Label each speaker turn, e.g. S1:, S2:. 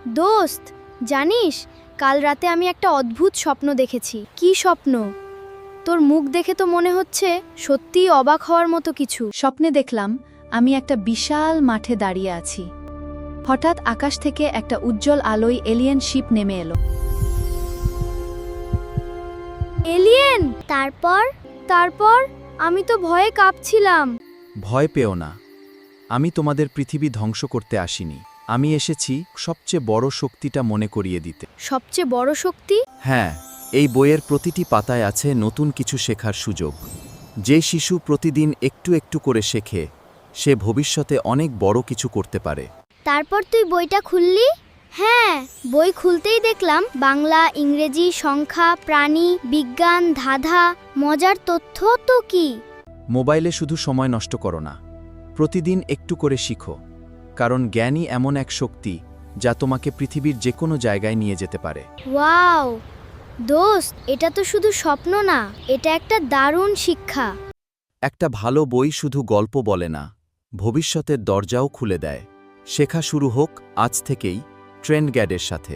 S1: দোস্ত, জানিস কাল রাতে আমি একটা অদ্ভুত স্বপ্ন দেখেছি। কি স্বপ্ন? তোর মুখ দেখে তো মনে হচ্ছে সত্যিই অবাক হওয়ার মতো কিছু।
S2: স্বপ্নে দেখলাম আমি একটা বিশাল মাঠে দাঁড়িয়ে আছি। হঠাৎ আকাশ থেকে একটা উজ্জ্বল আলোয় এলিয়েন শিপ নেমে এলো।
S1: এলিয়েন? তারপর আমি তো ভয়ে কাঁপছিলাম।
S3: ভয় পেও না, আমি তোমাদের পৃথিবী ধ্বংস করতে আসিনি। আমি এসেছি সবচেয়ে বড় শক্তিটা মনে করিয়ে দিতে।
S1: সবচেয়ে বড় শক্তি?
S3: হ্যাঁ, এই বইয়ের প্রতিটি পাতায় আছে নতুন কিছু শেখার সুযোগ। যে শিশু প্রতিদিন একটু একটু করে শেখে, সে ভবিষ্যতে অনেক বড় কিছু করতে পারে।
S1: তারপর তুই বইটা খুললি? হ্যাঁ, বই খুলতেই দেখলাম বাংলা, ইংরেজি, সংখ্যা, প্রাণী, বিজ্ঞান, ধাঁধা। মজার তথ্য তো কি!
S3: মোবাইলে শুধু সময় নষ্ট করো না, প্রতিদিন একটু করে শিখো, কারণ জ্ঞানই এমন এক শক্তি যা তোমাকে পৃথিবীর যে কোনো জায়গায় নিয়ে যেতে পারে।
S1: ওয়াও দোস্ত, এটা তো শুধু স্বপ্ন না, এটা একটা দারুণ শিক্ষা।
S3: একটা ভালো বই শুধু গল্প বলে না, ভবিষ্যতের দরজাও খুলে দেয়। শেখা শুরু হোক আজ থেকেই ট্রেন্ড গাইডের সাথে।